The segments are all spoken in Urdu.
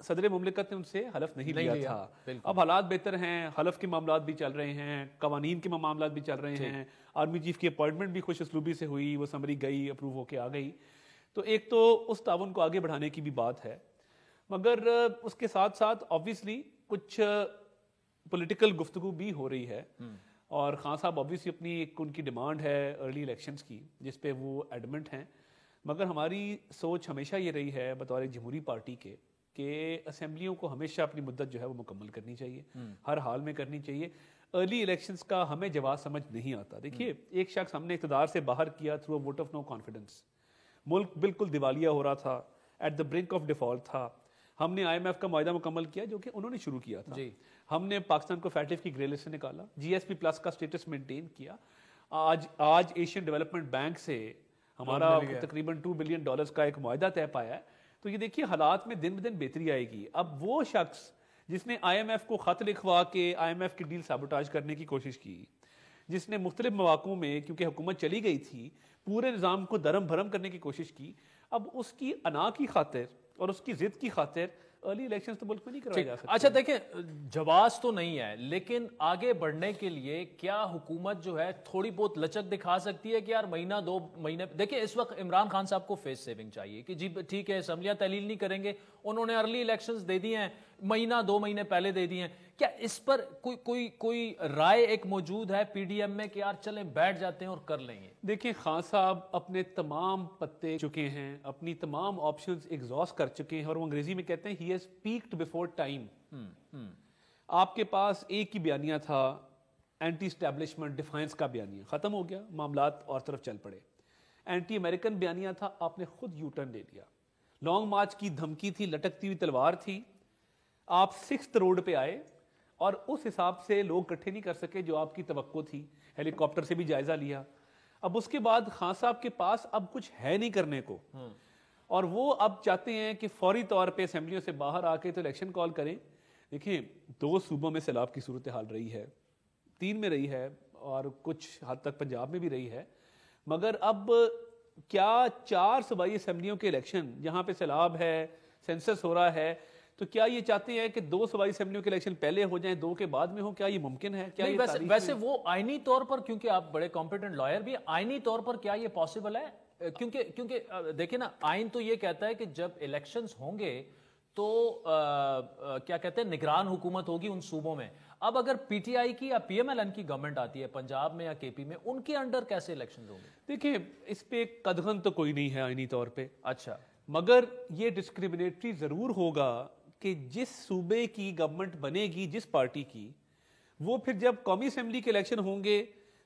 صدر مملکت نے ان سے حلف نہیں لیا تھا. اب حالات بہتر ہیں, حلف کے معاملات بھی چل رہے ہیں, قوانین کے معاملات بھی چل رہے ہیں, آرمی چیف کی اپوائنٹمنٹ بھی خوش اسلوبی سے ہوئی, وہ سمری گئی, اپروو ہو کے آ گئی. تو ایک تو اس تعاون کو آگے بڑھانے کی بھی بات ہے, مگر اس کے ساتھ ساتھ آبویسلی کچھ پولیٹیکل گفتگو بھی ہو رہی ہے. اور خان صاحب آبویسلی اپنی ایک ان کی ڈیمانڈ ہے ارلی الیکشنز کی, جس پہ وہ ایڈمنٹ ہیں. مگر ہماری سوچ ہمیشہ یہ رہی ہے بطور ایک جمہوری پارٹی کے کہ اسمبلیوں کو ہمیشہ اپنی مدت جو ہے وہ مکمل کرنی چاہیے, ہر حال میں کرنی چاہیے. ارلی الیکشنز کا ہمیں جواز سمجھ نہیں آتا. دیکھیے, ایک شخص ہم نے اقتدار سے باہر کیا through vote of no confidence, ملک بالکل دیوالیہ ہو رہا تھا, at the brink of default تھا. ہم نے آئی ایم ایف کا معاہدہ مکمل کیا جو کہ انہوں نے شروع کیا تھا. ہم نے پاکستان کو فیٹف کی گرے لسٹ سے نکالا, جی ایس پی پلس کا سٹیٹس مینٹین کیا. آج ایشین ڈیولپمنٹ بینک سے ہمارا تقریباً $2 بلین کا ایک معاہدہ طے پایا ہے. تو یہ دیکھیے حالات میں دن بدن بہتری آئے گی. اب وہ شخص جس نے آئی ایم ایف کو خط لکھوا کے آئی ایم ایف کی ڈیل سابوٹاج کرنے کی کوشش کی, جس نے مختلف مواقعوں میں کیونکہ حکومت چلی گئی تھی پورے نظام کو درم بھرم کرنے کی کوشش کی, اب اس کی انا کی خاطر اور اس کی ضد کی خاطر ارلی الیکشنز تو ملک میں نہیں کروایا جا سکتا. اچھا دیکھیں, جواز تو نہیں ہے, لیکن آگے بڑھنے کے لیے کیا حکومت جو ہے تھوڑی بہت لچک دکھا سکتی ہے کہ یار مہینہ 2 مہینے. دیکھیں اس وقت عمران خان صاحب کو فیس سیونگ چاہیے کہ جی ٹھیک ہے اسمبلیاں تحلیل نہیں کریں گے, انہوں نے ارلی الیکشنز دے دی ہیں, مہینہ 2 مہینے پہلے دے دی ہیں. کیا اس پر کوئی رائے ایک موجود ہے پی ڈی ایم میں کہ یار چلیں بیٹھ جاتے ہیں اور کر لیں گے؟ دیکھیں, خان صاحب اپنے تمام پتے چکے ہیں, اپنی تمام آپشنز ایگزاسٹ کر چکے ہیں, اور وہ انگریزی میں کہتے ہیں he has packed before time. آپ کے پاس ایک ہی بیانیہ تھا, اینٹی اسٹیبلشمنٹ ڈیفائنس کا بیانیہ, ختم ہو گیا, معاملات اور طرف چل پڑے. اینٹی امریکن بیانیہ تھا, آپ نے خود یو ٹرن لے لیا. لانگ مارچ کی دھمکی تھی, لٹکتی ہوئی تلوار تھی, آپ 6th روڈ پہ آئے اور اس حساب سے لوگ اکٹھے نہیں کر سکے جو آپ کی توقع تھی. ہیلی کاپٹر سے بھی جائزہ لیا. اب اس کے بعد خان صاحب کے پاس اب کچھ ہے نہیں کرنے کو, اور وہ اب چاہتے ہیں کہ فوری طور پہ اسمبلیوں سے باہر آ کے تو الیکشن کال کریں. دیکھیں, 2 صوبوں میں سیلاب کی صورتحال رہی ہے, 3 میں رہی ہے, اور کچھ حد تک پنجاب میں بھی رہی ہے. مگر اب کیا 4 صوبائی اسمبلیوں کے الیکشن جہاں پہ سیلاب ہے, سینسس ہو رہا ہے, تو کیا یہ چاہتے ہیں کہ 2 صوبائی اسمبلیوں کے الیکشن پہلے ہو جائیں, 2 کے بعد میں ہو؟ کیا یہ ممکن ہے؟ کیا یہ ویسے وہ آئینی طور پر, کیونکہ آپ بڑے کمپیٹنٹ لائر بھی, آئینی طور پر کیا یہ پاسبل ہے؟ کیونکہ دیکھیں نا, آئین تو یہ کہتا ہے کہ جب الیکشنز ہوں گے تو کیا کہتے ہیں نگران حکومت ہوگی ان صوبوں میں. اب اگر پی ٹی آئی کی یا پی ایم ایل این کی گورنمنٹ آتی ہے پنجاب میں یا کے پی میں, ان کے انڈر کیسے الیکشنز ہوں گے؟ دیکھیں, اس پہ قدغن تو کوئی نہیں ہے آئینی طور پہ. اچھا, مگر یہ ڈسکریمنیٹری ضرور ہوگا کہ جس صوبے کی گورنمنٹ بنے گی, جس پارٹی کی, وہ پھر جب قومی اسمبلی کے الیکشن ہوں گے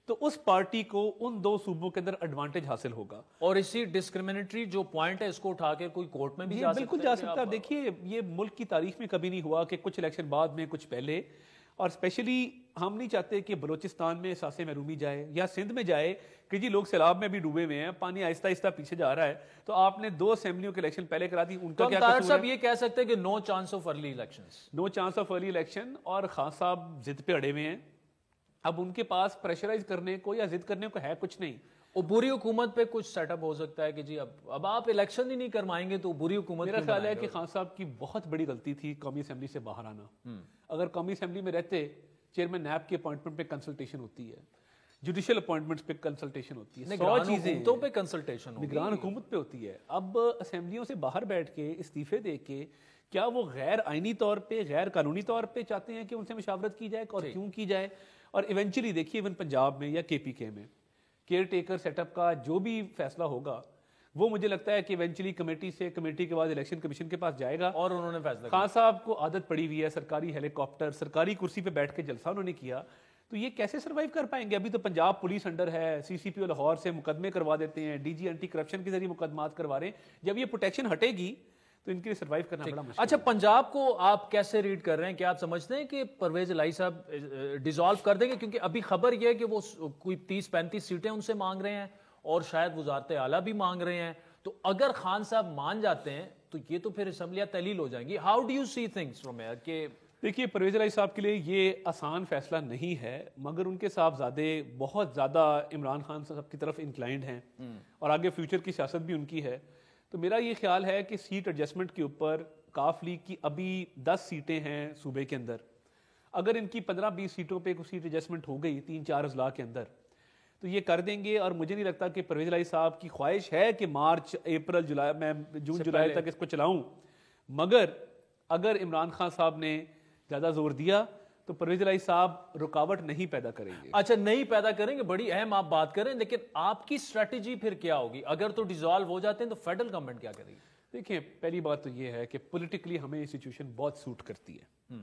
تو اس پارٹی کو ان 2 صوبوں کے اندر ایڈوانٹیج حاصل ہوگا. اور اسی ڈسکریمنیٹری جو پوائنٹ ہے اس کو اٹھا کے کوئی کورٹ میں بھی جا سکتا ہے. بالکل جا سکتا ہے. دیکھیے, یہ ملک کی تاریخ میں کبھی نہیں ہوا کہ کچھ الیکشن بعد میں کچھ پہلے. اور اسپیشلی ہم نہیں چاہتے کہ بلوچستان میں احساس محرومی جائے یا سندھ میں جائے کہ جی لوگ سیلاب میں بھی ڈوبے ہوئے ہیں, پانی آہستہ آہستہ پیچھے جا رہا ہے, تو آپ نے 2 اسمبلیوں کے الیکشن پہلے کرا دی. ان کا کیا قصور ہے؟ صاحب یہ کہہ سکتے ہیں کہ no chance of early elections, no chance of early election. اور خان صاحب ضد پہ اڑے ہوئے ہیں. اب ان کے پاس پریشرائز کرنے کو یا ضد کرنے کو ہے کچھ نہیں. عبوری حکومت پہ کچھ سیٹ اپ ہو سکتا ہے کہ جی اب آپ الیکشن ہی نہیں کروائیں گے تو عبوری حکومت. میرا خیال ہے کہ خان صاحب کی بہت بڑی غلطی تھی قومی اسمبلی سے باہر آنا. اگر قومی اسمبلی میں رہتے, چیئرمین نیب کی اپوائنٹمنٹ پہ کنسلٹیشن ہوتی ہے, جوڈیشل اپوائنٹمنٹس پہ کنسلٹیشن ہوتی ہے, 100 چیزیں پہ کنسلٹیشن نگران حکومت پہ ہوتی ہے. اب اسمبلیوں سے باہر بیٹھ کے استعفے دے کے کیا وہ غیر آئینی طور پہ, غیر قانونی طور پہ چاہتے ہیں کہ ان سے مشاورت کی جائے, اور کیوں کی جائے؟ اور ایونچولی دیکھیے ایون پنجاب میں یا کے پی کے میں کیئر ٹیکر سیٹ اپ کا جو بھی فیصلہ ہوگا, وہ مجھے لگتا ہے کہ ایونچولی کمیٹی سے, کمیٹی کے بعد الیکشن کمیشن کے پاس جائے گا. اور انہوں نے فیصلہ, خان صاحب کو عادت پڑی ہوئی ہے سرکاری ہیلی کاپٹر, سرکاری کرسی پہ بیٹھ کے جلسہ انہوں نے کیا, تو یہ کیسے سروائیو کر پائیں گے؟ ابھی تو پنجاب پولیس انڈر ہے, سی سی پی او لاہور سے مقدمے کروا دیتے ہیں, ڈی جی اینٹی کرپشن کے ذریعے مقدمات کروا رہے ہیں. جب یہ پروٹیکشن ہٹے گی تو ان کے لیے سروائیو کرنا بڑا مشکل. اچھا, پنجاب کو آپ کیسے ریڈ کر رہے ہیں؟ کیا آپ سمجھتے ہیں کہ پرویز الہی صاحب ڈیزالو کر دیں گے؟ کیونکہ ابھی خبر یہ ہے کہ وہ کوئی 30-35 سیٹیں ان سے مانگ رہے ہیں, اور شاید وزارت اعلیٰ بھی مانگ رہے ہیں. تو اگر خان صاحب مان جاتے ہیں تو یہ تو پھر اسمبلیاں تحلیل ہو جائیں گی. How do you see things from here? کہ دیکھیے, پرویز الہی صاحب کے لیے یہ آسان فیصلہ نہیں ہے, مگر ان کے صاحبزادے بہت زیادہ عمران خان صاحب کی طرف انکلائنڈ ہیں, اور آگے فیوچر کی سیاست بھی ان کی ہے. تو میرا یہ خیال ہے کہ سیٹ ایڈجسٹمنٹ کے اوپر کاف لیگ کی ابھی 10 سیٹیں ہیں صوبے کے اندر، اگر ان کی 15-20 سیٹوں پہ کچھ سیٹ ایڈجسٹمنٹ ہو گئی 3-4 اضلاع کے اندر تو یہ کر دیں گے. اور مجھے نہیں لگتا کہ پرویز الہی صاحب کی خواہش ہے کہ مارچ اپریل جولائی میں جون جولائی تک اس کو چلاؤں، مگر اگر عمران خان صاحب نے زیادہ زور دیا تو پرویز الہی صاحب رکاوٹ نہیں پیدا کریں گے. اچھا نہیں پیدا کریں گے، بڑی اہم آپ بات کریں، لیکن آپ کی اسٹریٹجی پھر کیا ہوگی اگر تو ڈیزالو ہو جاتے ہیں تو فیڈرل گورنمنٹ کیا کرے گی؟ دیکھیں پہلی بات تو یہ ہے کہ پولیٹیکلی ہمیں یہ سچویشن بہت سوٹ کرتی ہے،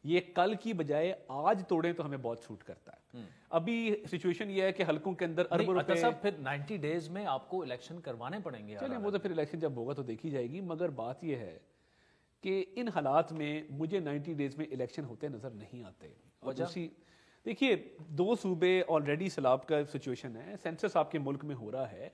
یہ کل کی بجائے آج توڑیں تو ہمیں بہت سوٹ کرتا ہے. ابھی سچویشن یہ ہے کہ حلقوں کے اندر اربوں روپے صاحب پھر 90 ڈیز میں آپ کو الیکشن کروانے پڑیں گے. چلیں وہ تو پھر الیکشن جب ہوگا تو دیکھی جائے گی، مگر بات یہ ہے کہ ان حالات میں مجھے 90 ڈیز میں الیکشن ہوتے نظر نہیں آتے. اور دوسری دیکھیے 2 صوبے آلریڈی سیلاب کا سچویشن ہے، سینسس آپ کے ملک میں ہو رہا ہے،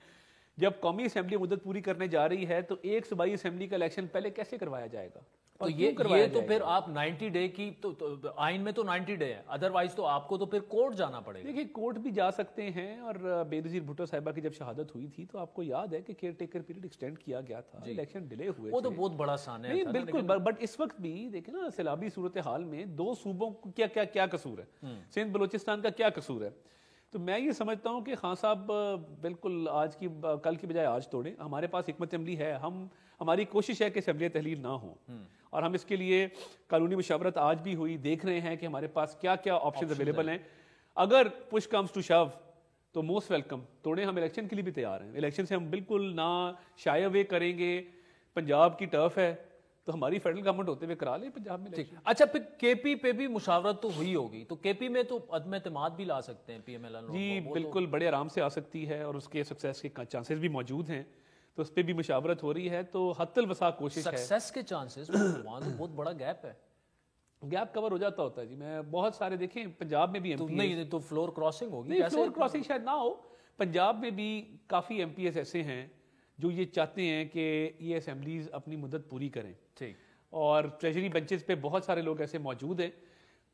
جب قومی اسمبلی مدت پوری کرنے جا رہی ہے تو ایک صوبائی اسمبلی کا الیکشن پہلے کیسے کروایا جائے گا؟ تو یہ تو پھر آپ 90 ڈے کی تو آئین میں تو 90 ڈے ہے، ادروائز تو آپ کو تو پھر کورٹ جانا پڑے گا. دیکھیے کورٹ بھی جا سکتے ہیں، اور بے نظیر بھٹو صاحبہ کی جب شہادت ہوئی تھی تو آپ کو یاد ہے کہ کیئر ٹیکر پیریڈ ایکسٹینڈ کیا گیا تھا، الیکشن ڈیلے ہوئے، وہ تو بہت بڑا سانحہ نہیں بالکل. بٹ اس وقت بھی دیکھیں نا سیلابی صورتحال میں 2 صوبوں کو کیا قصور ہے، سندھ بلوچستان کا کیا قصور ہے. تو میں یہ سمجھتا ہوں کہ خان صاحب بالکل کل کی بجائے آج توڑیں. ہمارے پاس حکمت عملی ہے، ہماری کوشش ہے کہ اسمبلی تحلیل نہ ہو، اور ہم اس کے لیے قانونی مشاورت آج بھی ہوئی، دیکھ رہے ہیں کہ ہمارے پاس کیا کیا آپشنز اویلیبل ہیں. اگر پش کمز ٹو شو تو موسٹ ویلکم توڑیں، ہم الیکشن کے لیے بھی تیار ہیں. الیکشن سے ہم بالکل نہ شائے اوے کریں گے. پنجاب کی ٹرف ہے تو ہماری فیڈرل گورنمنٹ ہوتے ہوئے کرا لیں پنجاب میں الیکشن. اچھا پھر کے پی پہ بھی مشاورت تو ہوئی ہوگی، تو کے پی میں تو عدم اعتماد بھی لا سکتے ہیں پی ایم ایل این. جی بالکل بڑے آرام سے آ سکتی ہے، اور اس کے سکسیس کے چانسز بھی موجود ہیں، تو اس پہ بھی مشاورت ہو رہی ہے. تو حتی الوسع کوشش ہے. سکسیس کے چانسز وہاں تو بہت بڑا گیپ ہے. گیپ کور ہو جاتا ہوتا ہے جی. میں بہت سارے دیکھیں پنجاب میں بھی ایم پی نہیں تو فلور کراسنگ ہوگی. نہیں فلور کراسنگ شاید نہ ہو. پنجاب میں بھی کافی ایم پی ایس ایسے ہیں جو یہ چاہتے ہیں کہ یہ اسمبلیز اپنی مدت پوری کریں، ٹھیک، اور ٹریجری بینچز پہ بہت سارے لوگ ایسے موجود ہیں.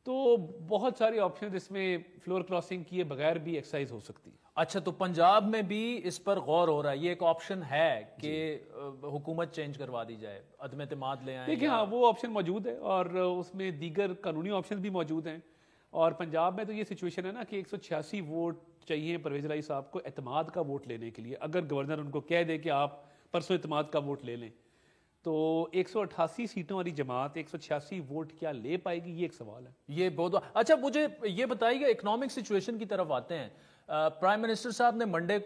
تو بہت سارے آپشن اس میں فلور کراسنگ کیے بغیر بھی ایکسرسائز ہو سکتی ہے. اچھا تو پنجاب میں بھی اس پر غور ہو رہا ہے، یہ ایک آپشن ہے کہ حکومت چینج کروا دی جائے، عدم اعتماد لے آئیں. دیکھیں ہاں وہ آپشن موجود ہے، اور اس میں دیگر قانونی آپشن بھی موجود ہیں. اور پنجاب میں تو یہ سچویشن ہے نا کہ 186 ووٹ چاہیے پرویز الہی صاحب کو اعتماد کا ووٹ لینے کے لیے. اگر گورنر ان کو کہہ دے کہ آپ پرسوں اعتماد کا ووٹ لے لیں تو 188 سیٹوں والی جماعت 186 ووٹ کیا لے پائے گی، یہ ایک سوال ہے. یہ بہت اچھا. مجھے یہ بتائیے گا اکنامک سچویشن کی طرف آتے ہیں. پرائم منسٹر صاحب نے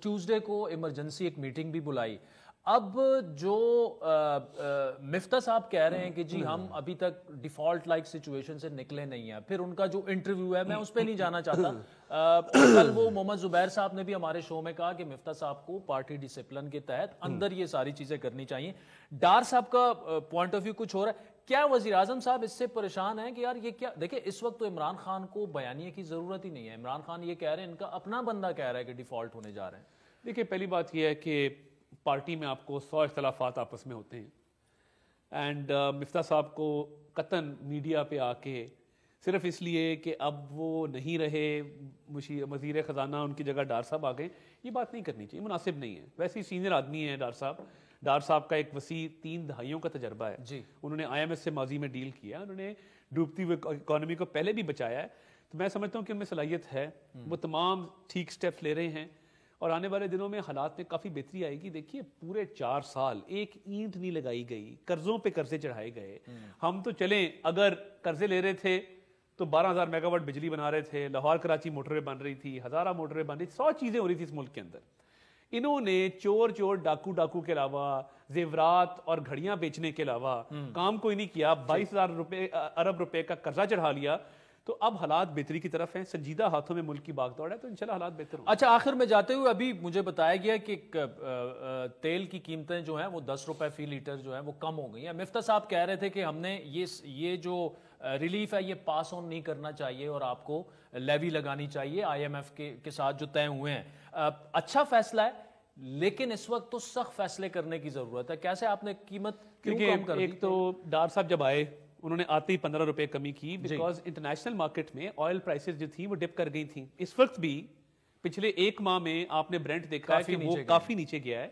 ٹیوزڈے کو ایمرجنسی ایک میٹنگ بھی بلائی. اب جو مفتہ صاحب کہہ رہے ہیں کہ جی ہم ابھی تک ڈیفالٹ لائک سچویشن سے نکلے نہیں ہیں. پھر ان کا جو انٹرویو ہے میں اس پہ نہیں جانا چاہتا. کل وہ محمد زبیر صاحب نے بھی ہمارے شو میں کہا کہ مفتہ صاحب کو پارٹی ڈسپلن کے تحت اندر یہ ساری چیزیں کرنی چاہیے. ڈار صاحب کا پوائنٹ آف ویو کچھ ہو رہا ہے. کیا وزیر اعظم صاحب اس سے پریشان ہیں کہ یار یہ کیا؟ دیکھیں اس وقت تو عمران خان کو بیانیے کی ضرورت ہی نہیں ہے. عمران خان یہ کہہ رہے ہیں، ان کا اپنا بندہ کہہ رہا ہے کہ ڈیفالٹ ہونے جا رہے ہیں. دیکھیں پہلی بات یہ ہے کہ پارٹی میں آپ کو 100 اختلافات آپس میں ہوتے ہیں، اینڈ مفتہ صاحب کو قطعاً میڈیا پہ آ کے صرف اس لیے کہ اب وہ نہیں رہے وزیر خزانہ ان کی جگہ ڈار صاحب آ گئے، یہ بات نہیں کرنی چاہیے، مناسب نہیں ہے. ویسے ہی سینئر آدمی ہیں ڈار صاحب کا ایک وسیع 3 دہائیوں کا تجربہ ہے جی. انہوں نے IMF سے ماضی میں ڈیل کیا، انہوں نے ڈوبتی ہوئی اکانومی کو پہلے بھی بچایا ہے. تو میں سمجھتا ہوں کہ ان میں صلاحیت ہے، وہ تمام ٹھیک سٹیپس لے رہے ہیں، اور آنے والے دنوں میں حالات میں کافی بہتری آئے گی. دیکھیے پورے 4 سال ایک اینٹ نہیں لگائی گئی، قرضوں پہ قرضے چڑھائے گئے. ہم تو چلیں اگر قرضے لے رہے تھے تو 12,000 میگا واٹ بجلی بنا رہے تھے، لاہور کراچی موٹروے بن رہی تھی، ہزارہ موٹروے بن رہی تھی، 100 چیزیں ہو رہی تھی اس ملک کے اندر. انہوں نے چور ڈاکو کے علاوہ زیورات اور گھڑیاں بیچنے کے علاوہ کام کوئی نہیں کیا. 22,000 ارب روپے کا قرضہ چڑھا لیا. تو اب حالات بہتری کی طرف ہیں، سنجیدہ ہاتھوں میں ملک کی باغ دوڑ ہے، تو انشاءاللہ حالات بہتر ہوں. اچھا آخر میں جاتے ہوئے ابھی مجھے بتایا گیا کہ تیل کی قیمتیں جو ہیں وہ 10 روپے فی لیٹر جو ہیں وہ کم ہو گئی ہیں. مفتہ صاحب کہہ رہے تھے کہ ہم نے یہ جو ریلیف ہے یہ پاس آن نہیں کرنا چاہیے اور آپ کو لیوی لگانی چاہیے IMF کے ساتھ جو طے ہوئے ہیں. اچھا فیصلہ ہے، لیکن اس وقت تو سخت فیصلے کرنے کی ضرورت ہے. کیسے آپ نے قیمت کیوں کم کر دی؟ ایک تو ڈار صاحب جب آئے انہوں نے آتے ہی 15 روپے کمی کی، بیکاز انٹرنیشنل مارکیٹ میں آئل پرائسز جو تھیں وہ ڈپ کر گئی تھیں. اس وقت بھی پچھلے 1 ماہ میں آپ نے برنٹ دیکھا ہے کہ وہ کافی نیچے گیا ہے.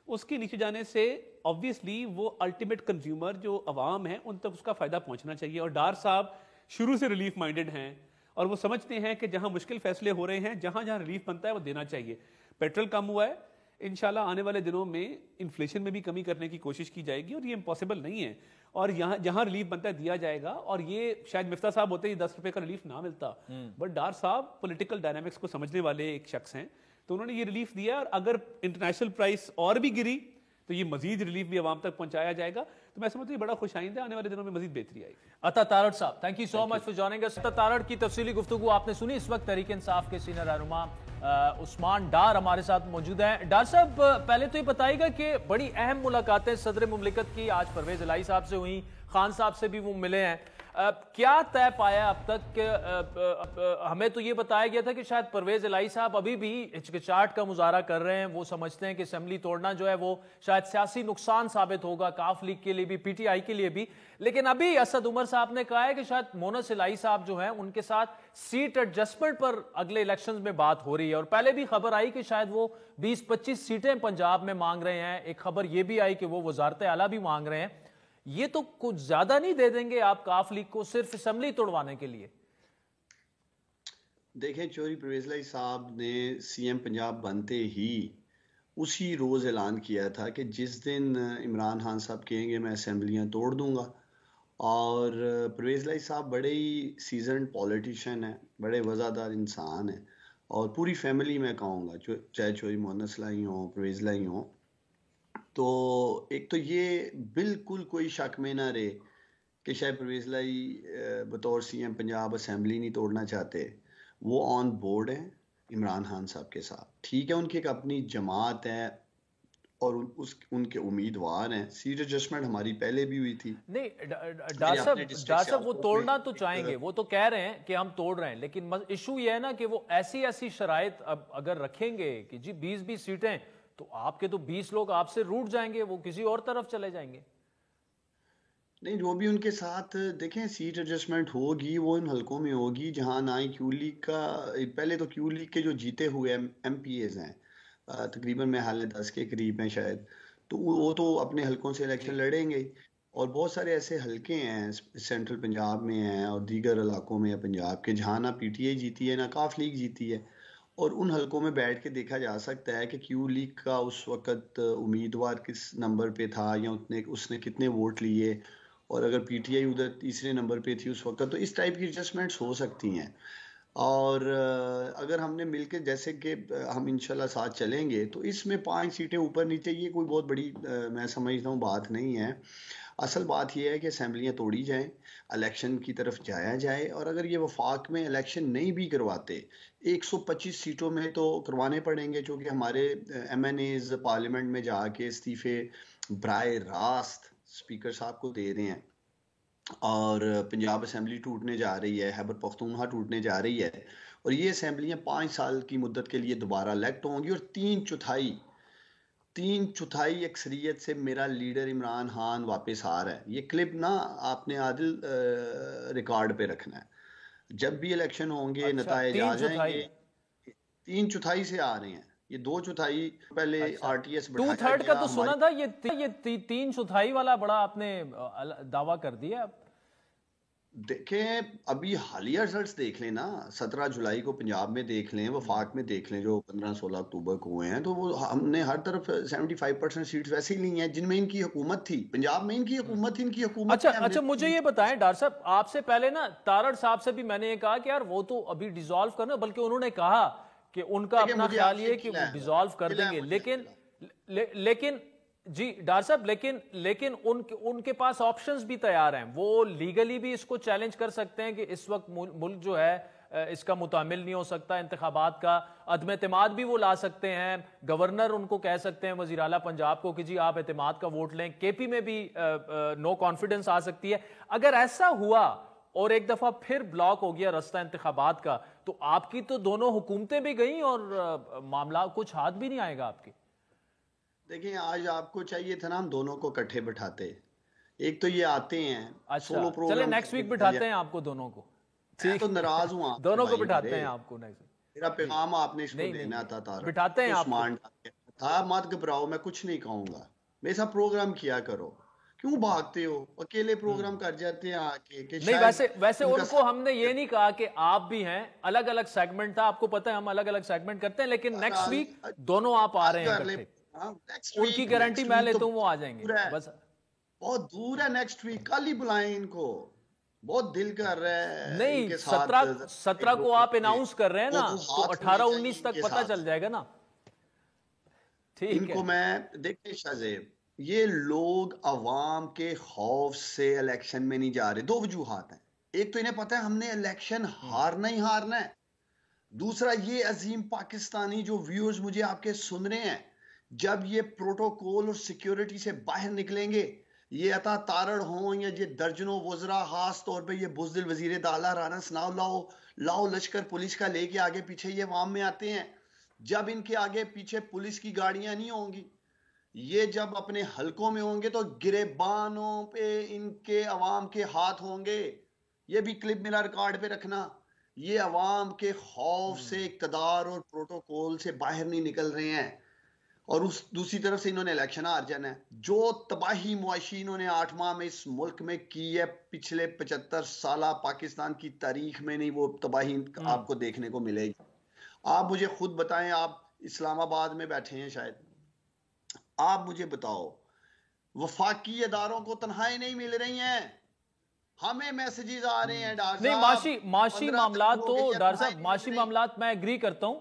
اس کے نیچے جانے سے obviously وہ الٹیمیٹ کنزیومر جو عوام ہیں ان تک اس کا فائدہ پہنچنا چاہیے. اور ڈار صاحب شروع سے ریلیف مائنڈڈ ہیں اور وہ سمجھتے ہیں کہ جہاں مشکل فیصلے ہو رہے ہیں, جہاں جہاں ریلیف بنتا ہے وہ دینا چاہیے. پیٹرول کم ہوا ہے, انشاءاللہ آنے والے دنوں میں انفلیشن میں بھی کمی کرنے کی کوشش کی جائے گی, اور یہ امپاسبل نہیں ہے, اور یہاں جہاں ریلیف بنتا ہے دیا جائے گا. اور یہ شاید مفتاح صاحب ہوتے ہی 10 روپے کا ریلیف نہ ملتا, بٹ ڈار صاحب پولیٹیکل ڈائنامکس کو سمجھنے والے ایک شخص ہیں, تو انہوں نے یہ ریلیف دیا. اور اگر انٹرنیشنل پرائس اور بھی گری تو یہ مزید ریلیف بھی عوام تک پہنچایا جائے گا. تو میں سمجھتا ہوں یہ بڑا خوش آئندہ, آنے والے دنوں میں مزید بہتری آئے گی. عطا تارڑ صاحب, thank you so much for joining us. Atta Tarar کی تفصیلی گفتگو آپ نے سنی. اس وقت تحریک انصاف کے سینئر رہنما عثمان ڈار ہمارے ساتھ موجود ہیں. ڈار صاحب پہلے تو یہ بتائیے گا کہ بڑی اہم ملاقاتیں صدر مملکت کی آج پرویز الہی صاحب سے ہوئیں, خان صاحب سے بھی وہ ملے ہیں. کیا طے پایا اب تک؟ کہ ہمیں تو یہ بتایا گیا تھا کہ شاید پرویز الہی صاحب ابھی بھی ہچکچاہٹ کا مظاہرہ کر رہے ہیں, وہ سمجھتے ہیں کہ اسمبلی توڑنا جو ہے وہ شاید سیاسی نقصان ثابت ہوگا کاف لیگ کے لیے بھی, پی ٹی آئی کے لیے بھی. لیکن ابھی اسد عمر صاحب نے کہا ہے کہ شاید مونس الہی صاحب جو ہیں ان کے ساتھ سیٹ ایڈجسٹمنٹ پر اگلے الیکشنز میں بات ہو رہی ہے. اور پہلے بھی خبر آئی کہ شاید وہ 20-25 سیٹیں پنجاب میں مانگ رہے ہیں. ایک خبر یہ بھی آئی کہ وہ وزارت اعلیٰ بھی مانگ رہے ہیں. یہ تو کچھ زیادہ نہیں دے دیں گے آپ کاف لیگ کو صرف اسمبلی توڑوانے کے لیے؟ دیکھیں, چودھری پرویز الہی صاحب نے سی ایم پنجاب بنتے ہی اسی روز اعلان کیا تھا کہ جس دن عمران خان صاحب کہیں گے میں اسمبلیاں توڑ دوں گا. اور پرویز الہی صاحب بڑے ہی سیزنڈ پولیٹیشین ہیں, بڑے وزادار انسان ہیں, اور پوری فیملی میں کہوں گا, چاہے چودھری مونس الہی ہوں, پرویز الہی ہوں, تو ایک تو یہ بالکل کوئی شک میں نہ رہے کہ شاید پرویز الہی بطور سی ایم پنجاب اسمبلی نہیں توڑنا چاہتے. وہ آن بورڈ ہیں عمران خان صاحب کے ساتھ. ٹھیک ہے, ان کی ایک اپنی جماعت ہے اور ان کے امیدوار ہیں. سیٹ ایڈجسٹمنٹ ہماری پہلے بھی ہوئی تھی. نہیں ڈار صاحب وہ توڑنا تو چاہیں گے, وہ تو کہہ رہے ہیں کہ ہم توڑ رہے ہیں, لیکن ایشو یہ ہے نا کہ وہ ایسی شرائط اب اگر رکھیں گے کہ جی 20 سیٹیں, تو آپ کے تو 20 لوگ آپ سے روٹ جائیں گے, وہ کسی اور طرف چلے جائیں گے. نہیں, جو بھی ان کے ساتھ دیکھیں سیٹ ایڈجسٹمنٹ ہوگی وہ ان حلقوں میں ہوگی جہاں نہ ہی کیو لیگ کا, پہلے تو کیو لیگ کے جو جیتے ہوئے ایم پی ایز ہیں تقریباً میں حال 10 کے قریب ہیں شاید, تو وہ تو اپنے حلقوں سے الیکشن لڑیں گے. اور بہت سارے ایسے حلقے ہیں سینٹرل پنجاب میں ہیں اور دیگر علاقوں میں پنجاب کے جہاں نہ پی ٹی آئی جیتی ہے نہ کاف لیگ جیتی ہے, اور ان حلقوں میں بیٹھ کے دیکھا جا سکتا ہے کہ کیو لیگ کا اس وقت امیدوار کس نمبر پہ تھا یا اس نے کتنے ووٹ لیے, اور اگر پی ٹی آئی ادھر تیسرے نمبر پہ تھی اس وقت, تو اس ٹائپ کی ایڈجسٹمنٹس ہو سکتی ہیں. اور اگر ہم نے مل کے جیسے کہ ہم انشاءاللہ ساتھ چلیں گے تو اس میں 5 سیٹیں اوپر نیچے یہ کوئی بہت بڑی میں سمجھتا ہوں بات نہیں ہے. اصل بات یہ ہے کہ اسمبلیاں توڑی جائیں, الیکشن کی طرف جایا جائے, اور اگر یہ وفاق میں الیکشن نہیں بھی کرواتے 125 سیٹوں میں تو کروانے پڑیں گے, چونکہ ہمارے ایم این ایز پارلیمنٹ میں جا کے استعفے براہ راست اسپیکر صاحب کو دے رہے ہیں, اور پنجاب اسمبلی ٹوٹنے جا رہی ہے, خیبر پختونخوا ٹوٹنے جا رہی ہے, اور یہ اسمبلیاں 5 سال کی مدت کے لیے دوبارہ الیکٹ ہوں گی, اور 3/4 اکثریت سے میرا لیڈر عمران خان واپس آ رہا ہے. یہ کلپ نا آپ نے عادل ریکارڈ پہ رکھنا ہے, جب بھی الیکشن ہوں گے نتائج آ جائیں گے. 3/4 سے آ رہے ہیں, یہ 2/4 پہلے آر ٹی ایس 2/3 کا تو سنا تھا, یہ 3/4 والا بڑا آپ نے دعویٰ کر دیا. دیکھیں ابھی حالیہ رزلٹس دیکھ لیں نا, 17 جولائی کو پنجاب میں دیکھ لیں, وفاق میں دیکھ لیں جو 15-16 اکتوبر کو ہوئے ہیں, تو وہ ہم نے ہر طرف 75% سیٹس ویسے ہی لی ہیں جن میں ان کی حکومت تھی. پنجاب میں ان کی حکومت تھی, ان کی حکومت. اچھا مجھے یہ بتائیں ڈار صاحب, آپ سے پہلے نا تارڑ صاحب سے بھی میں نے یہ کہا کہ یار وہ تو ابھی ڈیزالو کرنا, بلکہ انہوں نے کہا کہ ان کا اپنا خیال یہ کہ وہ ڈیزالو کر دیں گے, لیکن جی ڈار صاحب لیکن ان کے پاس آپشنز بھی تیار ہیں, وہ لیگلی بھی اس کو چیلنج کر سکتے ہیں کہ اس وقت ملک جو ہے اس کا متعامل نہیں ہو سکتا, انتخابات کا عدم اعتماد بھی وہ لا سکتے ہیں, گورنر ان کو کہہ سکتے ہیں وزیر اعلیٰ پنجاب کو کہ جی آپ اعتماد کا ووٹ لیں, کے پی میں بھی نو کانفیڈنس آ سکتی ہے. اگر ایسا ہوا اور ایک دفعہ پھر بلاک ہو گیا رستہ انتخابات کا, تو آپ کی تو دونوں حکومتیں بھی گئیں اور معاملہ کچھ ہاتھ بھی نہیں آئے گا آپ کی. دیکھیں آج آپ کو چاہیے تھا نا ہم دونوں کو کٹھے بٹھاتے, ایک تو یہ آتے ہیں سولو پروگرام, چلے نیکسٹ ویک بٹھاتے ہیں آپ کو دونوں کو, تو ناراض ہوں آپ دونوں کو بٹھاتے ہیں آپ کو. میرا پیغام آپ نے اس کو دینا تھا, بٹھاتے ہیں آپ آپ مت گھبراؤ، میں کچھ نہیں کہوں گا، میرے ساتھ پروگرام کیا کرو، کیوں بھاگتے ہو؟ اکیلے پروگرام کر جاتے ہیں آکے کہ نہیں، شاید ویسے ان ان کا کو ہم نے یہ نہیں کہا کہ آپ بھی ہیں، الگ الگ سیگمنٹ تھا، آپ کو پتہ ہے ہم الگ الگ سیگمنٹ کرتے ہیں، لیکن نیکسٹ ویک دونوں آپ آ رہے ہیں اکٹھے، ان کی گارنٹی میں لیتا ہوں وہ آ جائیں گے، بس بہت دور ہے، نیکسٹ ویک کل ہی بلائیں ان کو، بہت دل کر رہا ہے ان نہیں، کے ساتھ 17 کو آپ اناؤنس کر رہے ہیں نا، تو ہاتھ 18-19 تک پتہ چل جائے گا نا، ان ٹھیک کو ہے۔ میں دیکھیں شاہزیب، یہ لوگ عوام کے خوف سے الیکشن میں نہیں جا رہے، دو وجوہات ہیں، ایک تو انہیں پتہ ہے ہم نے الیکشن ہارنا ہی ہارنا ہے، دوسرا یہ عظیم پاکستانی جو ویورز مجھے آپ کے سن رہے ہیں، جب یہ پروٹوکول اور سیکیورٹی سے باہر نکلیں گے، یہ عطا تارڑ ہوں یا یہ درجنوں وزراء، خاص طور پہ یہ بزدل وزیر داخلہ رانا ثناءاللہ لاؤ لشکر پولیس کا لے کے آگے پیچھے یہ عوام میں آتے ہیں، جب ان کے آگے پیچھے پولیس کی گاڑیاں نہیں ہوں گی، یہ جب اپنے حلقوں میں ہوں گے تو گریبانوں پہ ان کے عوام کے ہاتھ ہوں گے، یہ بھی کلپ میرا ریکارڈ پہ رکھنا، یہ عوام کے خوف سے اقتدار اور پروٹوکول سے باہر نہیں نکل رہے ہیں، اور دوسری طرف سے انہوں نے الیکشن ہار جانا ہے، جو تباہی معاشی انہوں نے 8 ماہ میں اس ملک میں کی ہے، پچھلے 75 سالہ پاکستان کی تاریخ میں نہیں وہ تباہی آپ کو دیکھنے کو ملے گی۔ آپ مجھے خود بتائیں، آپ اسلام آباد میں بیٹھے ہیں شاید، آپ مجھے بتاؤ، وفاقی اداروں کو تنخواہیں نہیں مل رہی ہیں، ہمیں میسیجز آ رہے ہیں ڈاکٹر نہیں، صاحب معاشی 15 معاملات تاریخ تو ہو گئی ہے، ڈاکٹر تنخواہیں صاحب، نہیں معاشی مل رہی۔ معاملات میں ایگری کرتا ہوں،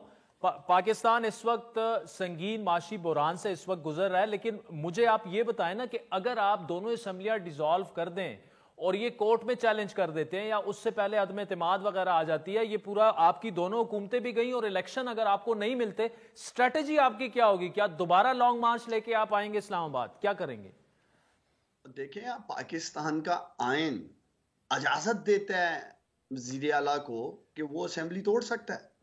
پاکستان اس وقت سنگین معاشی بحران سے اس وقت گزر رہا ہے، لیکن مجھے آپ یہ بتائیں نا کہ اگر آپ دونوں اسمبلیاں ڈیزالو کر دیں اور یہ کورٹ میں چیلنج کر دیتے ہیں یا اس سے پہلے عدم اعتماد وغیرہ آ جاتی ہے، یہ پورا آپ کی دونوں حکومتیں بھی گئیں اور الیکشن اگر آپ کو نہیں ملتے، سٹریٹجی آپ کی کیا ہوگی؟ کیا دوبارہ لانگ مارچ لے کے آپ آئیں گے اسلام آباد؟ کیا کریں گے؟ دیکھیں، آپ پاکستان کا آئین اجازت دیتا ہے وزیر اعلیٰ کو کہ وہ اسمبلی توڑ سکتا ہے،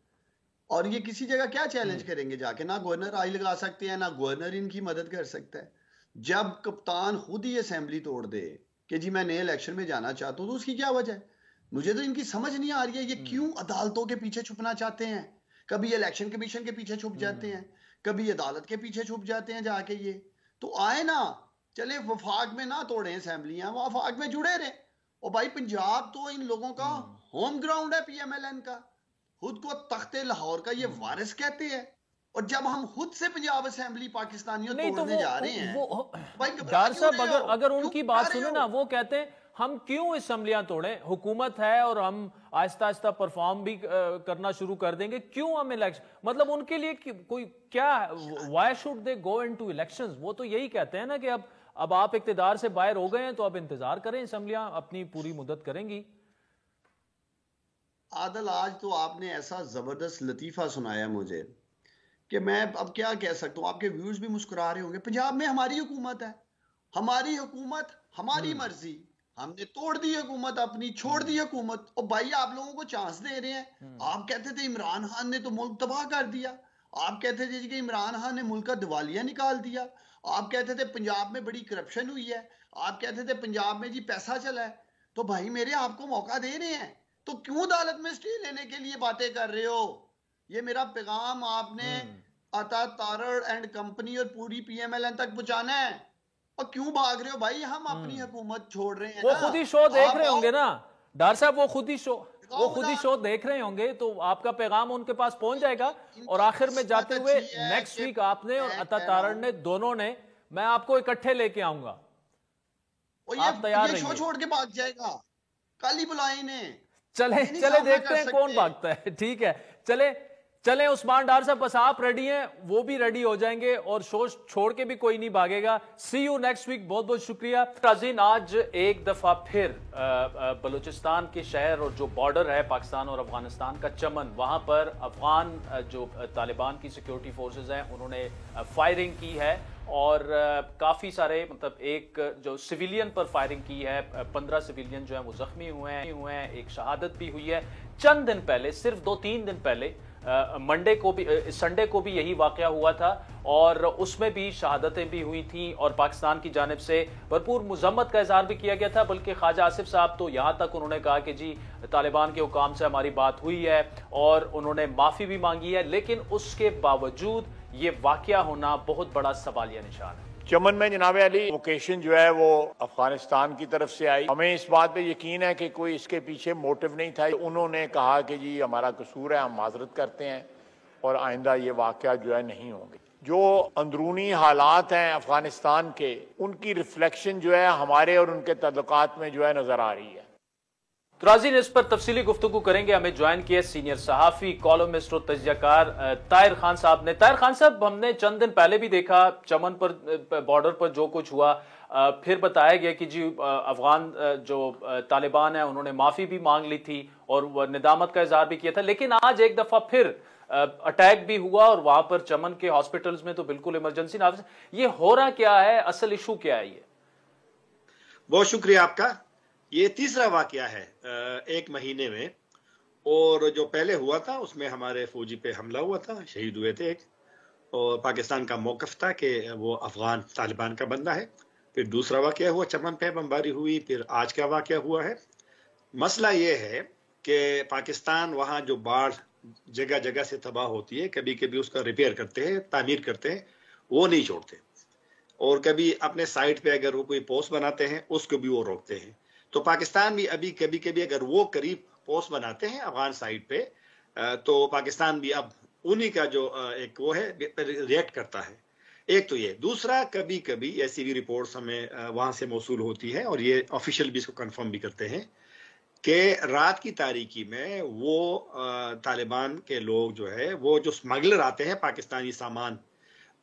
اور یہ کسی جگہ کیا چیلنج کریں گے جا کے؟ نہ گورنر آئی لگا سکتے ہیں، نہ گورنر ان کی مدد کر سکتا ہے۔ جب کپتان خود ہی اسمبلی توڑ دے کہ جی میں نئے الیکشن میں جانا چاہتا ہوں، تو اس کی کیا وجہ ہے؟ مجھے تو ان کی سمجھ نہیں آ رہی ہے، یہ کیوں عدالتوں کے پیچھے چھپنا چاہتے ہیں؟ کبھی الیکشن کمیشن کے پیچھے چھپ جاتے ہیں، کبھی عدالت کے پیچھے چھپ جاتے ہیں جا کے، یہ تو آئے نا، چلے وفاق میں نہ توڑیں اسمبلیاں، وفاق میں جڑے رہے۔ اور بھائی پنجاب تو ان لوگوں کا ہوم گراؤنڈ ہے، پی ایم ایل این کا، خود کو تخت لاہور کا یہ وارث کہتے ہیں، اور جب ہم خود سے پنجاب اسمبلی پاکستانیوں نہیں تو توڑنے جا رہے ہیں، بھائی گھبرا ڈار کیوں صاحب، رہے ہو؟ اگر ان کیوں کی گھبرا بات رہے سنیں ہو؟ نا، وہ کہتے ہیں ہم کیوں اسمبلیاں توڑیں، حکومت ہے اور ہم آہستہ آہستہ پرفارم بھی کرنا شروع کر دیں گے، کیوں ہم الیکشن، مطلب ان کے لیے کوئی کیا، why should they go into elections? وہ تو یہی کہتے ہیں نا کہ اب آپ اقتدار سے باہر ہو گئے ہیں تو اب انتظار کریں، اسمبلیاں اپنی پوری مدت کریں گی۔ عادل، آج تو آپ نے ایسا زبردست لطیفہ سنایا مجھے کہ میں اب کیا کہہ سکتا ہوں، آپ کے ویورز بھی مسکرا رہے ہوں گے۔ پنجاب میں ہماری حکومت ہے، ہماری حکومت، ہماری مرضی، ہم نے توڑ دی حکومت اپنی، چھوڑ دی حکومت، اور بھائی آپ لوگوں کو چانس دے رہے ہیں۔ آپ کہتے تھے عمران خان نے تو ملک تباہ کر دیا، آپ کہتے تھے کہ عمران خان نے ملک کا دیوالیہ نکال دیا، آپ کہتے تھے پنجاب میں بڑی کرپشن ہوئی ہے، آپ کہتے تھے پنجاب میں جی پیسہ چلا ہے، تو بھائی میرے آپ کو موقع دے رہے ہیں، تو کیوں عدالت میں سٹے لینے کے لیے باتیں کر رہے ہو؟ یہ میرا پیغام آپ نے عطا تارڑ اینڈ کمپنی اور پوری پی ایم ایل این تک پہنچانا ہے، اور کیوں بھاگ رہے ہو بھائی؟ ہم اپنی حکومت چھوڑ رہے ہیں وہ نا، خود ہی شو دیکھ رہے آپ ہوں گے نا ڈار صاحب، وہ خود ہی شو آؤ، دیکھ رہے ہوں گے، تو آپ کا پیغام ان کے پاس پہنچ جائے گا۔ ان اور کی آخر میں قسمت جاتے ہوئے اچھی ہے نیکسٹ کہ ویک آپ نے اور میں عطا کہہ رہا تارڑ نے، ہوں، دونوں نے، میں آپ کو اکٹھے لے کے آؤں گا، اور آپ تیار یہ شو رہیے۔ چھوڑ کے بھاگ جائے گا، کل ہی بلائیں انہیں، چلے یہ نہیں سامنا دیکھتے کر ہیں کون سکتے۔ بھاگتا ہے، ٹھیک ہے، چلے عثمان ڈار صاحب، بس آپ ریڈی ہیں، وہ بھی ریڈی ہو جائیں گے، اور شو چھوڑ کے بھی کوئی نہیں بھاگے گا۔ سی یو نیکسٹ ویک، بہت بہت شکریہ ناظرین۔ آج ایک دفعہ پھر بلوچستان کے شہر اور جو بارڈر ہے پاکستان اور افغانستان کا، چمن، وہاں پر افغان جو طالبان کی سیکیورٹی فورسز ہیں انہوں نے فائرنگ کی ہے، اور کافی سارے، مطلب ایک جو سویلین پر فائرنگ کی ہے، 15 سویلین جو ہیں وہ زخمی ہوئے ہیں، ایک شہادت بھی ہوئی ہے۔ چند دن پہلے، صرف 2-3 دن پہلے، سنڈے کو بھی یہی واقعہ ہوا تھا، اور اس میں بھی شہادتیں بھی ہوئی تھیں، اور پاکستان کی جانب سے بھرپور مذمت کا اظہار بھی کیا گیا تھا، بلکہ خواجہ آصف صاحب تو یہاں تک انہوں نے کہا کہ جی طالبان کے حکام سے ہماری بات ہوئی ہے اور انہوں نے معافی بھی مانگی ہے، لیکن اس کے باوجود یہ واقعہ ہونا بہت بڑا سوالیہ نشان ہے۔ چمن میں جناب علی لوکیشن جو ہے وہ افغانستان کی طرف سے آئی، ہمیں اس بات پہ یقین ہے کہ کوئی اس کے پیچھے موٹو نہیں تھا۔ انہوں نے کہا کہ جی ہمارا قصور ہے، ہم معذرت کرتے ہیں اور آئندہ یہ واقعہ جو ہے نہیں ہوں گے۔ جو اندرونی حالات ہیں افغانستان کے، ان کی ریفلیکشن جو ہے ہمارے اور ان کے تعلقات میں جو ہے نظر آ رہی ہے۔ تو ناظرین اس پر تفصیلی گفتگو کریں گے۔ ہمیں جوائن کیا سینئر صحافی، کالمسٹ اور تجزیہ کار طاہر خان صاحب نے۔ طاہر خان صاحب، ہم نے چند دن پہلے بھی دیکھا چمن پر بارڈر پر جو کچھ ہوا، پھر بتایا گیا کہ جی افغان جو طالبان ہیں انہوں نے معافی بھی مانگ لی تھی اور ندامت کا اظہار بھی کیا تھا، لیکن آج ایک دفعہ پھر اٹیک بھی ہوا اور وہاں پر چمن کے ہاسپٹلز میں تو بالکل ایمرجنسی نافذ۔ یہ ہو رہا کیا ہے؟ اصل ایشو کیا ہے؟ یہ بہت شکریہ آپ کا۔ یہ تیسرا واقعہ ہے ایک مہینے میں، اور جو پہلے ہوا تھا اس میں ہمارے فوجی پہ حملہ ہوا تھا، شہید ہوئے تھے ایک، اور پاکستان کا موقف تھا کہ وہ افغان طالبان کا بندہ ہے۔ پھر دوسرا واقعہ ہوا چمن پہ بمباری ہوئی، پھر آج کا واقعہ ہوا ہے۔ مسئلہ یہ ہے کہ پاکستان وہاں جو باڑ جگہ جگہ سے تباہ ہوتی ہے، کبھی کبھی اس کا ریپیئر کرتے ہیں، تعمیر کرتے ہیں، وہ نہیں چھوڑتے، اور کبھی اپنے سائٹ پہ اگر وہ کوئی پوسٹ بناتے ہیں اس کو بھی وہ روکتے ہیں۔ تو پاکستان بھی ابھی کبھی کبھی اگر وہ قریب پوسٹ بناتے ہیں افغان سائٹ پہ، تو پاکستان بھی اب انہی کا جو ایک وہ ہے ریئیکٹ کرتا ہے۔ ایک تو یہ، دوسرا کبھی کبھی ایسی بھی رپورٹس ہمیں وہاں سے موصول ہوتی ہے، اور یہ آفیشیل بھی اس کو کنفرم بھی کرتے ہیں کہ رات کی تاریکی میں وہ طالبان کے لوگ جو ہے وہ جو اسمگلر آتے ہیں پاکستانی سامان،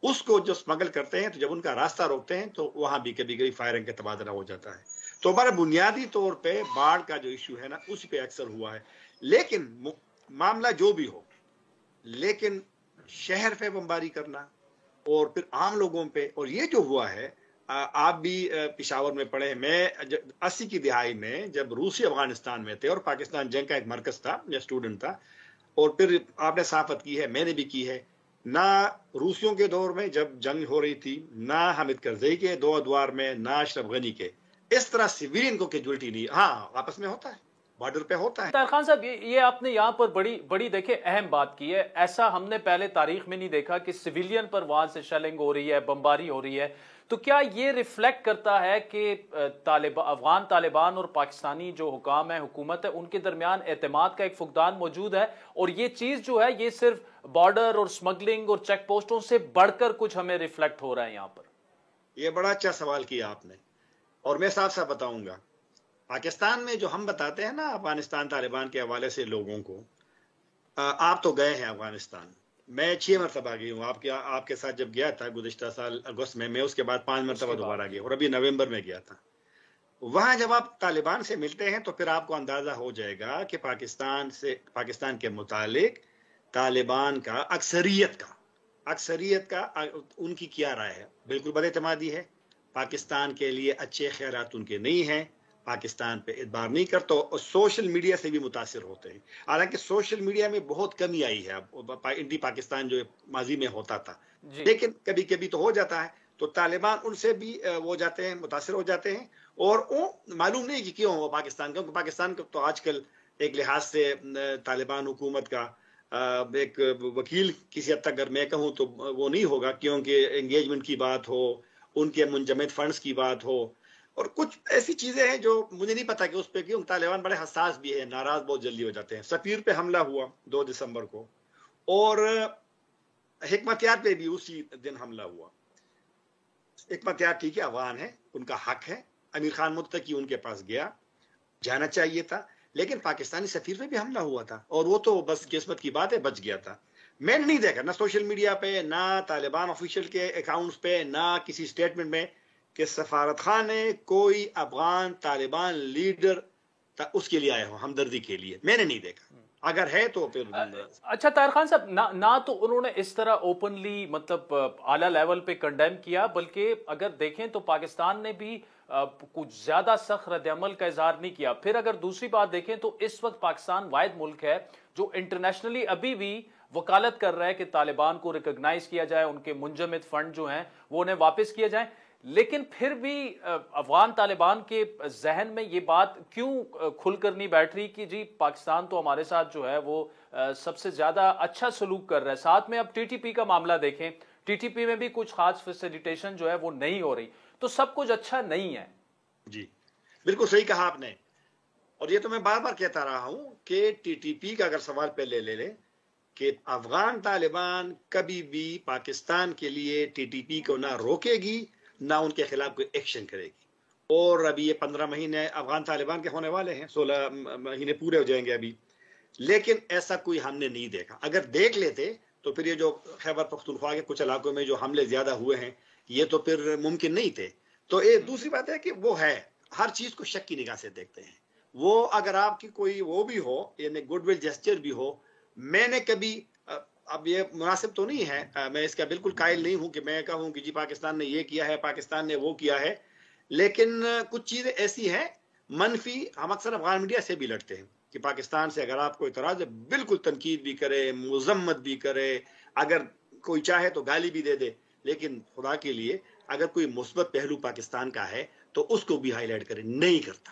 اس کو جو اسمگل کرتے ہیں، تو جب ان کا راستہ روکتے ہیں تو وہاں بھی کبھی کبھی فائرنگ کا تبادلہ ہو جاتا ہے۔ تو ہمارا بنیادی طور پہ باڑ کا جو ایشو ہے نا، اس پہ اکثر ہوا ہے۔ لیکن معاملہ جو بھی ہو، لیکن شہر پہ بمباری کرنا اور پھر عام لوگوں پہ، اور یہ جو ہوا ہے، آپ بھی پشاور میں پڑھے، میں 80 کی دہائی میں جب روسی افغانستان میں تھے اور پاکستان جنگ کا ایک مرکز تھا، میں اسٹوڈنٹ تھا، اور پھر آپ نے صحافت کی ہے، میں نے بھی کی ہے، نہ روسیوں کے دور میں جب جنگ ہو رہی تھی، نہ حامد کرزئی کے دو ادوار میں، نہ اشرف غنی کے، اس طرح سویلین کو کیجولٹی نہیں۔ ہاں آپس میں ہوتا ہے، بارڈر پہ ہوتا ہے۔ طاہر خان صاحب، یہ آپ نے یہاں پر بڑی دیکھیں اہم بات کی ہے۔ ایسا ہم نے پہلے تاریخ میں نہیں دیکھا کہ سویلین پر وہاں سے شیلنگ ہو رہی ہے، بمباری ہو رہی ہے۔ تو کیا یہ ریفلیکٹ کرتا ہے کہ افغان طالبان اور پاکستانی جو حکام ہیں، حکومت ہے، ان کے درمیان اعتماد کا ایک فقدان موجود ہے، اور یہ چیز جو ہے یہ صرف بارڈر اور سمگلنگ اور چیک پوسٹوں سے بڑھ کر کچھ ہمیں ریفلیکٹ ہو رہا ہے یہاں پر؟ یہ بڑا اچھا سوال کیا آپ نے، اور میں صاف صاف بتاؤں گا۔ پاکستان میں جو ہم بتاتے ہیں نا افغانستان طالبان کے حوالے سے لوگوں کو، آپ تو گئے ہیں افغانستان، میں 6 مرتبہ گئی ہوں۔ آپ کے ساتھ جب گیا تھا گزشتہ سال اگست میں اس کے بعد 5 مرتبہ دوبارہ گیا، اور ابھی نومبر میں گیا تھا۔ وہاں جب آپ طالبان سے ملتے ہیں تو پھر آپ کو اندازہ ہو جائے گا کہ پاکستان کے متعلق طالبان کا اکثریت کا ان کی کیا رائے ہے۔ بالکل بد اعتمادی ہے، پاکستان کے لیے اچھے خیالات ان کے نہیں ہیں، پاکستان پہ اعتبار نہیں کرتا، اور سوشل میڈیا سے بھی متاثر ہوتے ہیں۔ حالانکہ سوشل میڈیا میں بہت کمی آئی ہے اب، انڈی پاکستان جو ماضی میں ہوتا تھا، لیکن کبھی کبھی تو ہو جاتا ہے۔ تو طالبان ان سے بھی وہ جاتے ہیں، متاثر ہو جاتے ہیں، اور وہ معلوم نہیں کہ کیوں وہ پاکستان، کیونکہ پاکستان کو تو آج کل ایک لحاظ سے طالبان حکومت کا ایک وکیل کسی حد تک اگر میں کہوں تو وہ نہیں ہوگا، کیونکہ انگیجمنٹ کی بات ہو، ان کے منجمد فنڈز کی بات ہو، اور کچھ ایسی چیزیں ہیں جو مجھے نہیں پتا کہ اس پہ کیوں طالبان بڑے حساس بھی ہیں، ناراض بہت جلدی ہو جاتے ہیں۔ سفیر پہ حملہ ہوا 2 دسمبر کو، اور حکمت یار پہ بھی اسی دن حملہ ہوا۔ حکمت یار ٹھیک ہے، افغان ہے، ان کا حق ہے، امیر خان متقی ان کے پاس گیا، جانا چاہیے تھا، لیکن پاکستانی سفیر پہ بھی حملہ ہوا تھا، اور وہ تو بس قسمت کی بات ہے، بچ گیا تھا۔ میں نے نہیں دیکھا نہ سوشل میڈیا پہ، نہ طالبان آفیشیل کے اکاؤنٹس پہ، نہ کسی سٹیٹمنٹ میں کہ سفارت خانے کوئی افغان طالبان لیڈر اس کے لیے آیا ہو ہمدردی کے لیے، میں نے نہیں دیکھا۔ اگر ہے تو پھر اچھا طاہر خان صاحب، نہ تو انہوں نے اس طرح اوپنلی مطلب اعلیٰ لیول پہ کنڈیم کیا، بلکہ اگر دیکھیں تو پاکستان نے بھی کچھ زیادہ سخت رد عمل کا اظہار نہیں کیا۔ پھر اگر دوسری بات دیکھیں تو اس وقت پاکستان واحد ملک ہے جو انٹرنیشنلی ابھی بھی وکالت کر رہا ہے کہ طالبان کو ریکگنائز کیا جائے، ان کے منجمد فنڈ جو ہیں وہ انہیں واپس کیے جائیں، لیکن پھر بھی افغان طالبان کے ذہن میں یہ بات کیوں کھل کر نہیں بیٹھ رہی کہ جی پاکستان تو ہمارے ساتھ جو ہے وہ سب سے زیادہ اچھا سلوک کر رہا ہے. ساتھ میں اب ٹی ٹی پی کا معاملہ دیکھیں, ٹی ٹی پی میں بھی کچھ خاص فیسیلیٹیشن جو ہے وہ نہیں ہو رہی, تو سب کچھ اچھا نہیں ہے. جی بالکل صحیح کہا آپ نے, اور یہ تو میں بار بار کہتا رہا ہوں کہ ٹی ٹی پی کا اگر سوال پہلے لے لیں کہ افغان طالبان کبھی بھی پاکستان کے لیے ٹی ٹی پی کو نہ روکے گی نہ ان کے خلاف کوئی ایکشن کرے گی. اور ابھی یہ 15 مہینے افغان طالبان کے ہونے والے ہیں, 16 مہینے پورے ہو جائیں گے ابھی, لیکن ایسا کوئی ہم نے نہیں دیکھا. اگر دیکھ لیتے تو پھر یہ جو خیبر پختونخوا کے کچھ علاقوں میں جو حملے زیادہ ہوئے ہیں یہ تو پھر ممکن نہیں تھے. تو ایک دوسری بات ہے کہ وہ ہے ہر چیز کو شک کی نگاہ سے دیکھتے ہیں. وہ اگر آپ کی کوئی وہ بھی ہو یعنی گڈ ول جسچر بھی ہو, میں نے کبھی, اب یہ مناسب تو نہیں ہے, میں اس کا بالکل قائل نہیں ہوں کہ میں کہوں کہ جی پاکستان نے یہ کیا ہے, پاکستان نے وہ کیا ہے, لیکن کچھ چیزیں ایسی ہیں منفی. ہم اکثر افغان میڈیا سے بھی لڑتے ہیں کہ پاکستان سے اگر آپ کو اعتراض ہے بالکل تنقید بھی کرے, مذمت بھی کرے, اگر کوئی چاہے تو گالی بھی دے دے, لیکن خدا کے لیے اگر کوئی مثبت پہلو پاکستان کا ہے تو اس کو بھی ہائی لائٹ کرے. نہیں کرتا,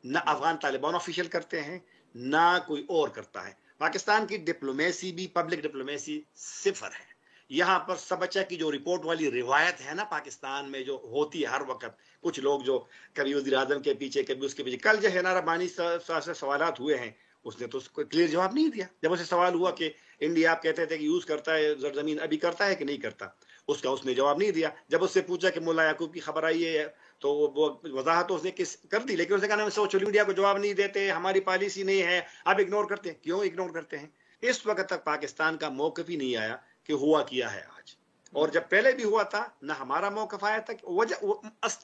نہ افغان طالبان آفیشیل کرتے ہیں نہ کوئی اور کرتا ہے. پاکستان کی ڈپلومیسی بھی پبلک ڈپلومیسی صفر ہے. یہاں پر سب اچھا کی جو رپورٹ والی روایت ہے نا پاکستان میں جو ہوتی ہے ہر وقت, کچھ لوگ جو کبھی وزیر اعظم کے پیچھے کبھی اس کے پیچھے, کل جو ہے نا ربانی صاحب سے سوالات ہوئے ہیں, اس نے تو اس کو کلیئر جواب نہیں دیا. جب اسے سوال ہوا کہ انڈیا آپ کہتے تھے کہ یوز کرتا ہے زرزمین, ابھی کرتا ہے کہ نہیں کرتا, اس نے جواب نہیں دیا. جب اس سے پوچھا کہ ملا یعقوب کی خبر آئی ہے تو وہ وضاحت تو اس نے کر دی, لیکن اس نے کہا ہم سوشل میڈیا کو جواب نہیں دیتے, ہماری پالیسی نہیں ہے, اب اگنور کرتے ہیں. کیوں اگنور کرتے ہیں؟ اس وقت تک پاکستان کا موقف ہی نہیں آیا کہ ہوا کیا ہے آج. اور جب پہلے بھی ہوا تھا نہ ہمارا موقف آیا تھا.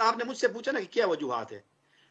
آپ نے مجھ سے پوچھا نا کہ کیا وجوہات ہے,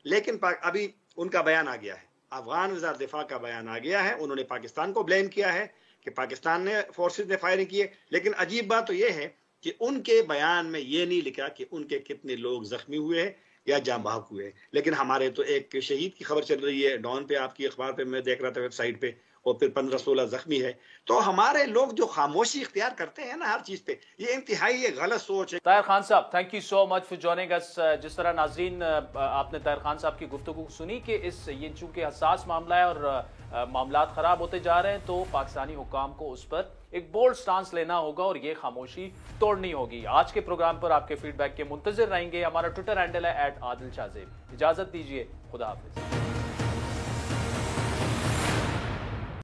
لیکن ابھی ان کا بیان آ گیا ہے, افغان وزارت دفاع کا بیان آ گیا ہے. انہوں نے پاکستان کو بلیم کیا ہے کہ پاکستان نے فورسز نے فائرنگ کی ہے, لیکن عجیب بات تو یہ ہے کہ ان کے بیان میں یہ نہیں لکھا کہ ان کے کتنے لوگ زخمی ہوئے ہیں یا جاں بحق ہوئے ہیں. لیکن ہمارے تو ایک شہید کی خبر چل رہی ہے ڈان پہ, آپ کی اخبار پہ میں دیکھ رہا تھا ویب سائٹ پہ, اور پھر 15-16 زخمی ہے. تو ہمارے لوگ جو خاموشی اختیار کرتے ہیں نا ہر چیز پہ, یہ انتہائی ایک غلط سوچ ہے. طاہر خان صاحب, thank you so much for joining us. جس طرح ناظرین آپ نے طاہر خان صاحب کی گفتگو سنی کہ یہ چونکہ حساس معاملہ ہے اور معاملات خراب ہوتے جا رہے ہیں, تو پاکستانی حکام کو اس پر ایک بولڈ سٹانس لینا ہوگا اور یہ خاموشی توڑنی ہوگی. آج کے پروگرام پر آپ کے فیڈ بیک کے منتظر رہیں گے. ہمارا ٹویٹر ہینڈل ہے @عادل شاہ زیب. اجازت دیجیے, خدا حافظ.